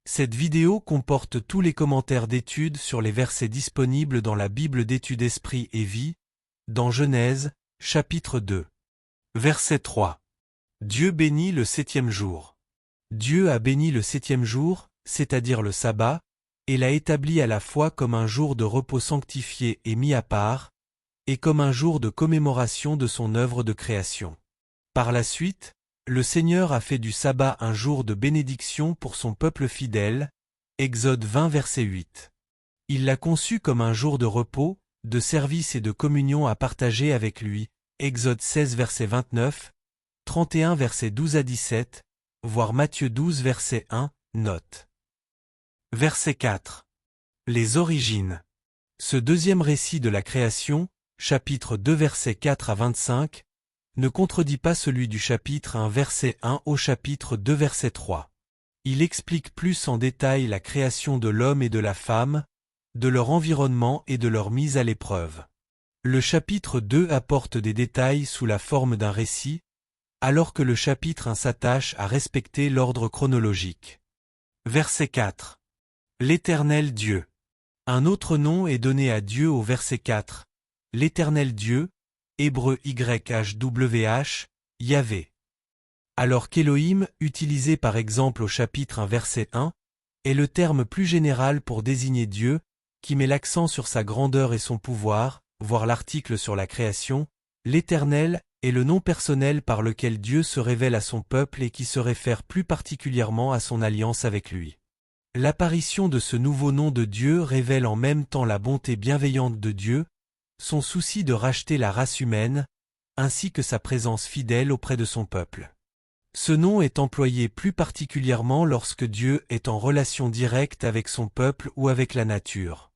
Cette vidéo comporte tous les commentaires d'études sur les versets disponibles dans la Bible d'études Esprit et Vie, dans Genèse, chapitre 2. Verset 3. Dieu bénit le septième jour. Dieu a béni le septième jour, c'est-à-dire le sabbat, et l'a établi à la fois comme un jour de repos sanctifié et mis à part, et comme un jour de commémoration de son œuvre de création. Par la suite, le Seigneur a fait du sabbat un jour de bénédiction pour son peuple fidèle, Exode 20 verset 8. Il l'a conçu comme un jour de repos, de service et de communion à partager avec lui, Exode 16 verset 29, 31 verset 12 à 17, voire Matthieu 12 verset 1, note. Verset 4. Les origines. Ce deuxième récit de la création, chapitre 2 versets 4 à 25, ne contredit pas celui du chapitre 1 verset 1 au chapitre 2 verset 3. Il explique plus en détail la création de l'homme et de la femme, de leur environnement et de leur mise à l'épreuve. Le chapitre 2 apporte des détails sous la forme d'un récit, alors que le chapitre 1 s'attache à respecter l'ordre chronologique. Verset 4. L'Éternel Dieu. Un autre nom est donné à Dieu au verset 4. L'Éternel Dieu, hébreu YHWH, Yahvé. Alors qu'Élohim, utilisé par exemple au chapitre 1 verset 1, est le terme plus général pour désigner Dieu, qui met l'accent sur sa grandeur et son pouvoir, voir l'article sur la création, l'Éternel est le nom personnel par lequel Dieu se révèle à son peuple et qui se réfère plus particulièrement à son alliance avec lui. L'apparition de ce nouveau nom de Dieu révèle en même temps la bonté bienveillante de Dieu, son souci de racheter la race humaine, ainsi que sa présence fidèle auprès de son peuple. Ce nom est employé plus particulièrement lorsque Dieu est en relation directe avec son peuple ou avec la nature.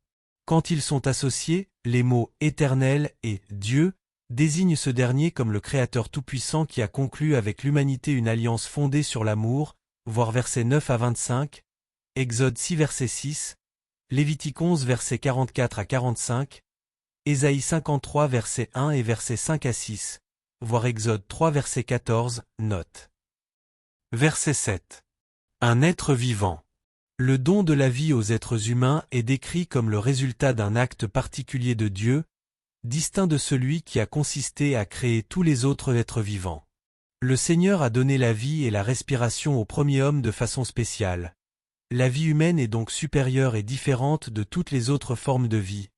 Quand ils sont associés, les mots « éternel » et « Dieu » désignent ce dernier comme le Créateur tout-puissant qui a conclu avec l'humanité une alliance fondée sur l'amour, voir versets 9 à 25, Exode 6 verset 6, Lévitique 11 versets 44 à 45, Ésaïe 53 verset 1 et versets 5 à 6, voir Exode 3 verset 14, note. Verset 7. Un être vivant. Le don de la vie aux êtres humains est décrit comme le résultat d'un acte particulier de Dieu, distinct de celui qui a consisté à créer tous les autres êtres vivants. Le Seigneur a donné la vie et la respiration au premier homme de façon spéciale. La vie humaine est donc supérieure et différente de toutes les autres formes de vie.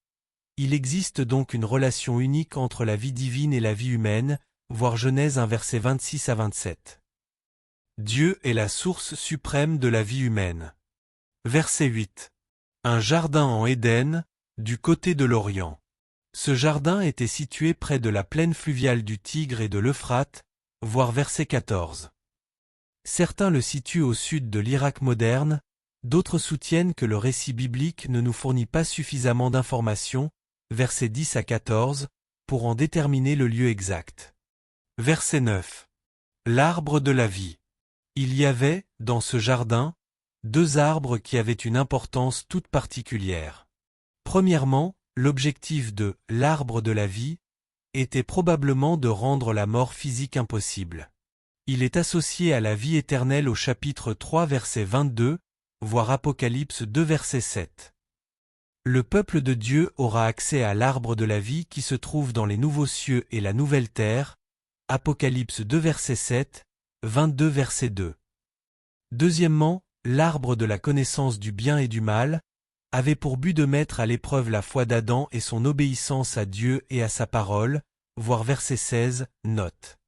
Il existe donc une relation unique entre la vie divine et la vie humaine, voir Genèse 1 verset 26 à 27. Dieu est la source suprême de la vie humaine. Verset 8. Un jardin en Éden, du côté de l'Orient. Ce jardin était situé près de la plaine fluviale du Tigre et de l'Euphrate, voir verset 14. Certains le situent au sud de l'Irak moderne, d'autres soutiennent que le récit biblique ne nous fournit pas suffisamment d'informations, versets 10 à 14, pour en déterminer le lieu exact. Verset 9. L'arbre de la vie. Il y avait, dans ce jardin, deux arbres qui avaient une importance toute particulière. Premièrement, l'objectif de « l'arbre de la vie » était probablement de rendre la mort physique impossible. Il est associé à la vie éternelle au chapitre 3 verset 22, voir Apocalypse 2 verset 7. Le peuple de Dieu aura accès à l'arbre de la vie qui se trouve dans les nouveaux cieux et la nouvelle terre, Apocalypse 2 verset 7, 22 verset 2. Deuxièmement, l'arbre de la connaissance du bien et du mal avait pour but de mettre à l'épreuve la foi d'Adam et son obéissance à Dieu et à sa parole, voir verset 16, note.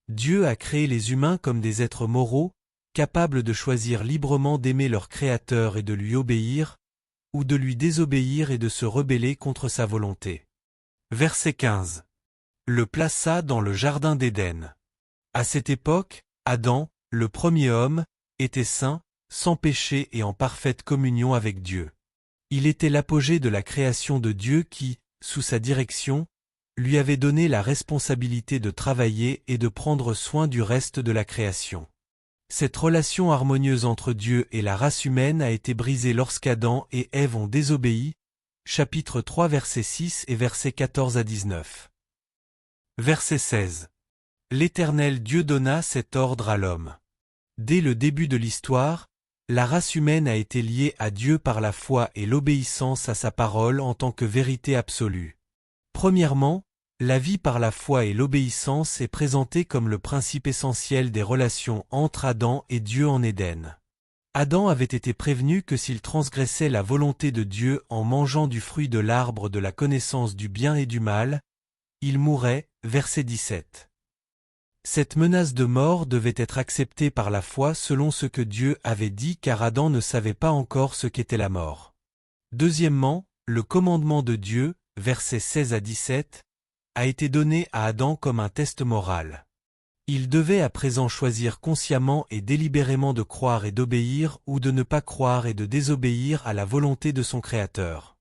Dieu a créé les humains comme des êtres moraux, capables de choisir librement d'aimer leur Créateur et de lui obéir, ou de lui désobéir et de se rebeller contre sa volonté. Verset 15. Le plaça dans le jardin d'Éden. À cette époque, Adam, le premier homme, était saint, sans péché et en parfaite communion avec Dieu. Il était l'apogée de la création de Dieu qui, sous sa direction, lui avait donné la responsabilité de travailler et de prendre soin du reste de la création. Cette relation harmonieuse entre Dieu et la race humaine a été brisée lorsqu'Adam et Ève ont désobéi, chapitre 3 verset 6 et versets 14 à 19. Verset 16. L'Éternel Dieu donna cet ordre à l'homme. Dès le début de l'histoire, La race humaine a été liée à Dieu par la foi et l'obéissance à sa parole en tant que vérité absolue. Premièrement, la vie par la foi et l'obéissance est présentée comme le principe essentiel des relations entre Adam et Dieu en Éden. Adam avait été prévenu que s'il transgressait la volonté de Dieu en mangeant du fruit de l'arbre de la connaissance du bien et du mal, il mourrait, verset 17. Cette menace de mort devait être acceptée par la foi selon ce que Dieu avait dit car Adam ne savait pas encore ce qu'était la mort. Deuxièmement, le commandement de Dieu, versets 16 à 17, a été donné à Adam comme un test moral. Il devait à présent choisir consciemment et délibérément de croire et d'obéir ou de ne pas croire et de désobéir à la volonté de son Créateur.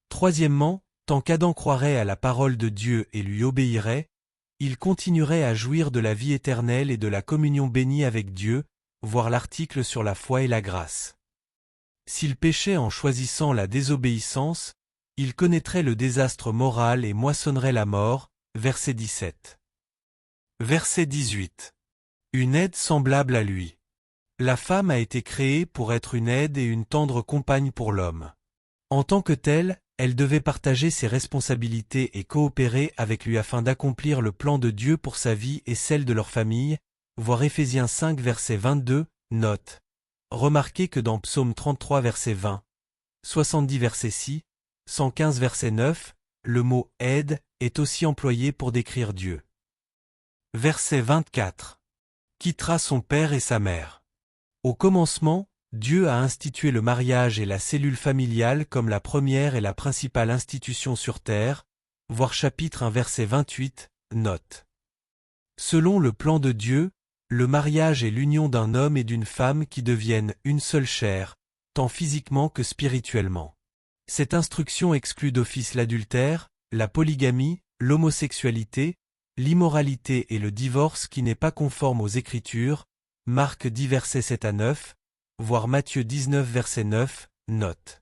Troisièmement, tant qu'Adam croirait à la parole de Dieu et lui obéirait, il continuerait à jouir de la vie éternelle et de la communion bénie avec Dieu, voir l'article sur la foi et la grâce. S'il péchait en choisissant la désobéissance, il connaîtrait le désastre moral et moissonnerait la mort, verset 17. Verset 18. Une aide semblable à lui. La femme a été créée pour être une aide et une tendre compagne pour l'homme. En tant que telle, elle devait partager ses responsabilités et coopérer avec lui afin d'accomplir le plan de Dieu pour sa vie et celle de leur famille, voir Éphésiens 5 verset 22, note. Remarquez que dans Psaume 33 verset 20, 70 verset 6, 115 verset 9, le mot « aide » est aussi employé pour décrire Dieu. Verset 24. Quittera son père et sa mère. Au commencement, Dieu a institué le mariage et la cellule familiale comme la première et la principale institution sur terre, voir chapitre 1 verset 28, note. Selon le plan de Dieu, le mariage est l'union d'un homme et d'une femme qui deviennent une seule chair, tant physiquement que spirituellement. Cette instruction exclut d'office l'adultère, la polygamie, l'homosexualité, l'immoralité et le divorce qui n'est pas conforme aux Écritures, Marc 10 versets 7 à 9, voir Matthieu 19 verset 9, note.